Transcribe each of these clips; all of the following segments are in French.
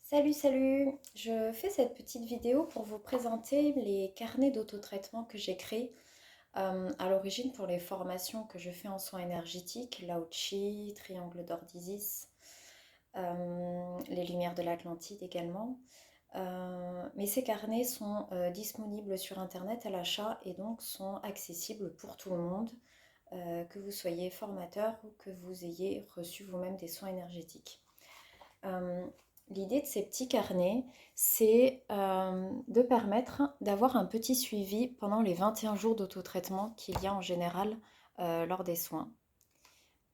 Salut, salut! Je fais cette petite vidéo pour vous présenter les carnets d'autotraitement que j'ai créés à l'origine pour les formations que je fais en soins énergétiques, Lao Chi, Triangle d'Or d'Isis, les Lumières de l'Atlantide également. Mais ces carnets sont disponibles sur Internet à l'achat et donc sont accessibles pour tout le monde, que vous soyez formateur ou que vous ayez reçu vous-même des soins énergétiques. Euh, L'idée de ces petits carnets, c'est de permettre d'avoir un petit suivi pendant les 21 jours d'autotraitement qu'il y a en général lors des soins.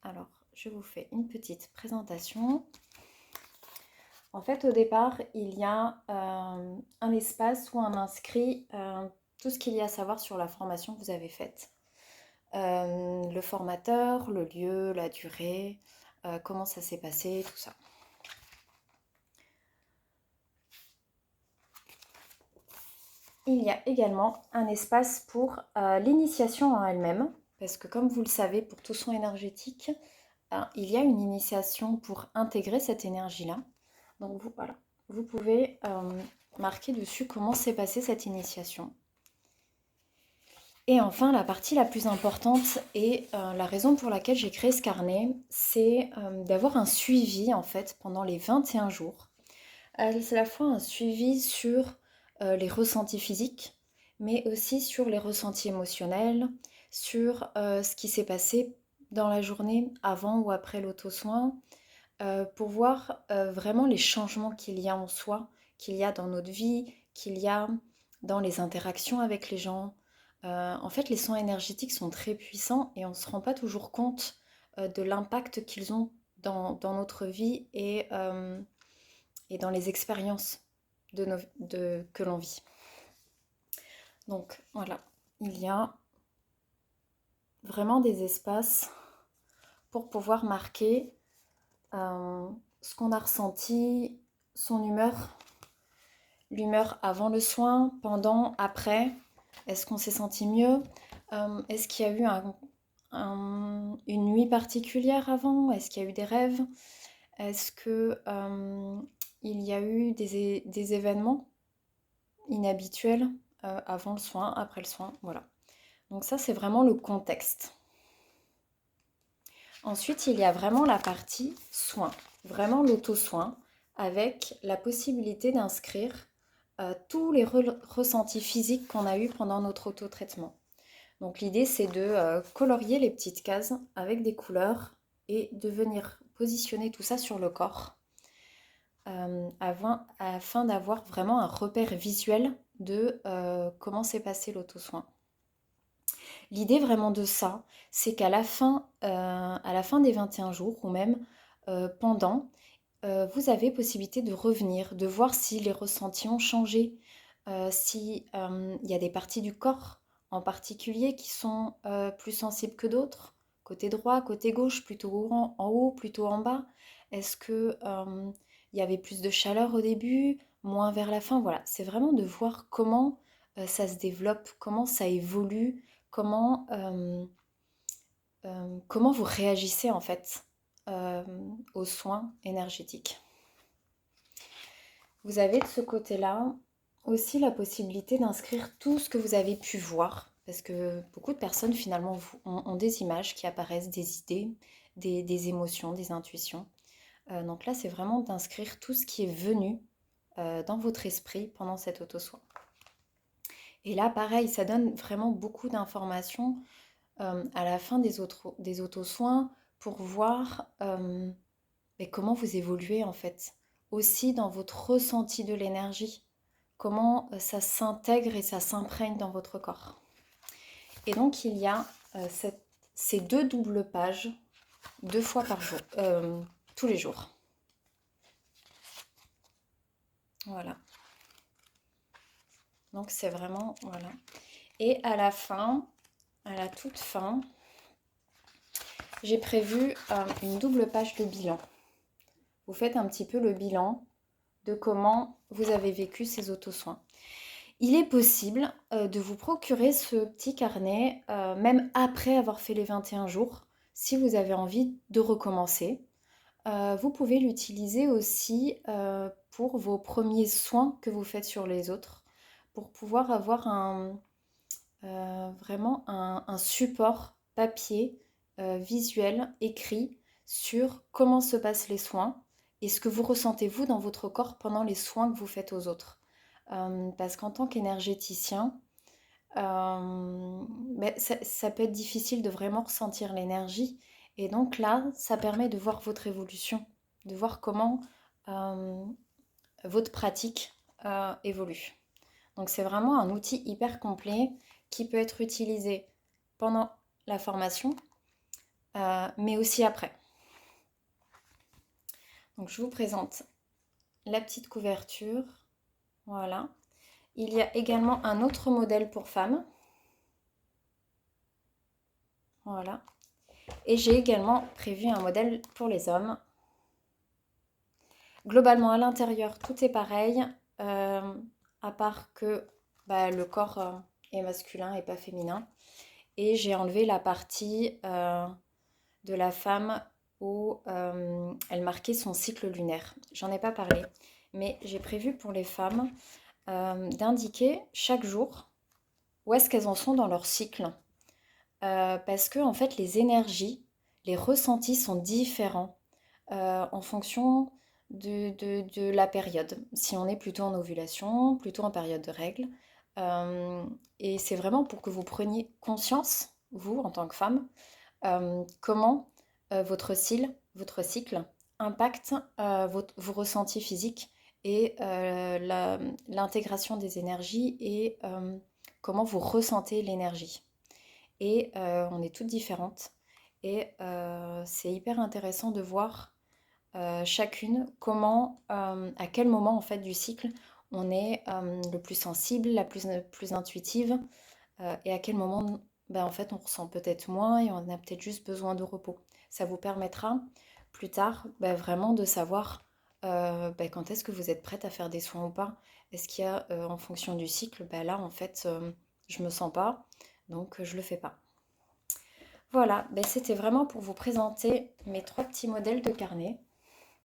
Alors, je vous fais une petite présentation. En fait, au départ, il y a un espace où on inscrit tout ce qu'il y a à savoir sur la formation que vous avez faite. Le formateur, le lieu, la durée, comment ça s'est passé, tout ça. Il y a également un espace pour l'initiation en elle-même, parce que comme vous le savez, pour tout soin énergétique, il y a une initiation pour intégrer cette énergie-là. Donc voilà, vous pouvez marquer dessus comment s'est passée cette initiation. Et enfin, la partie la plus importante et la raison pour laquelle j'ai créé ce carnet, c'est d'avoir un suivi en fait pendant les 21 jours. C'est à la fois un suivi sur les ressentis physiques, mais aussi sur les ressentis émotionnels, sur ce qui s'est passé dans la journée avant ou après l'auto-soin, pour voir vraiment les changements qu'il y a en soi, qu'il y a dans notre vie, qu'il y a dans les interactions avec les gens. En fait, les soins énergétiques sont très puissants et on ne se rend pas toujours compte de l'impact qu'ils ont dans notre vie et dans les expériences que l'on vit. Donc voilà, il y a vraiment des espaces pour pouvoir marquer ce qu'on a ressenti, son humeur, l'humeur avant le soin, pendant, après. Est-ce qu'on s'est senti mieux? Est-ce qu'il y a eu une nuit particulière avant? Est-ce qu'il y a eu des rêves? Est-ce que il y a eu des événements inhabituels avant le soin, après le soin? Voilà. Donc ça, c'est vraiment le contexte. Ensuite, il y a vraiment la partie soin, vraiment l'auto-soin, avec la possibilité d'inscrire tous les ressentis physiques qu'on a eus pendant notre auto-traitement. Donc l'idée, c'est de colorier les petites cases avec des couleurs et de venir positionner tout ça sur le corps afin d'avoir vraiment un repère visuel de comment s'est passé l'auto-soin. L'idée vraiment de ça, c'est qu'à à la fin des 21 jours ou même pendant, vous avez possibilité de revenir, de voir si les ressentis ont changé, si il y a des parties du corps en particulier qui sont plus sensibles que d'autres, côté droit, côté gauche, plutôt en haut, plutôt en bas. Est-ce que il y avait plus de chaleur au début, moins vers la fin? Voilà, c'est vraiment de voir comment ça se développe, comment ça évolue, comment, comment vous réagissez en fait euh, aux soins énergétiques. Vous avez de ce côté-là aussi la possibilité d'inscrire tout ce que vous avez pu voir, parce que beaucoup de personnes finalement ont des images qui apparaissent, des idées, des émotions, des intuitions. Donc là, c'est vraiment d'inscrire tout ce qui est venu dans votre esprit pendant cet auto-soin. Et là, pareil, ça donne vraiment beaucoup d'informations à la fin des auto-soins pour voir comment vous évoluez en fait. Aussi dans votre ressenti de l'énergie, comment ça s'intègre et ça s'imprègne dans votre corps. Et donc il y a ces deux doubles pages, 2 fois par jour, tous les jours. Voilà. Donc c'est vraiment, voilà. Et à la fin, à la toute fin, j'ai prévu une double page de bilan. Vous faites un petit peu le bilan de comment vous avez vécu ces auto-soins. Il est possible de vous procurer ce petit carnet, même après avoir fait les 21 jours, si vous avez envie de recommencer. Vous pouvez l'utiliser aussi pour vos premiers soins que vous faites sur les autres, pour pouvoir avoir vraiment un support papier, visuel, écrit sur comment se passent les soins et ce que vous ressentez vous dans votre corps pendant les soins que vous faites aux autres. Parce qu'en tant qu'énergéticien, ça peut être difficile de vraiment ressentir l'énergie. Et donc là, ça permet de voir votre évolution, de voir comment euh, votre pratique évolue. Donc c'est vraiment un outil hyper complet qui peut être utilisé pendant la formation, mais aussi après. Donc je vous présente la petite couverture. Voilà. Il y a également un autre modèle pour femmes. Voilà. Et j'ai également prévu un modèle pour les hommes. Globalement, à l'intérieur, tout est pareil, à part que le corps est masculin et pas féminin. Et j'ai enlevé la partie de la femme où elle marquait son cycle lunaire. J'en ai pas parlé, mais j'ai prévu pour les femmes d'indiquer chaque jour où est-ce qu'elles en sont dans leur cycle. Parce que en fait, les énergies, les ressentis sont différents en fonction de la période. Si on est plutôt en ovulation, plutôt en période de règles. Euh, et c'est vraiment pour que vous preniez conscience, vous, en tant que femme, comment votre cycle impacte vos ressentis physiques et l'intégration des énergies et comment vous ressentez l'énergie. Et on est toutes différentes. Et c'est hyper intéressant de voir chacune comment, à quel moment en fait du cycle on est le plus sensible, plus intuitive, et à quel moment en fait on ressent peut-être moins et on a peut-être juste besoin de repos. Ça vous permettra plus tard vraiment de savoir quand est-ce que vous êtes prête à faire des soins ou pas. Est-ce qu'il y a en fonction du cycle, là en fait je me sens pas, donc je le fais pas. Voilà, c'était vraiment pour vous présenter mes trois petits modèles de carnet.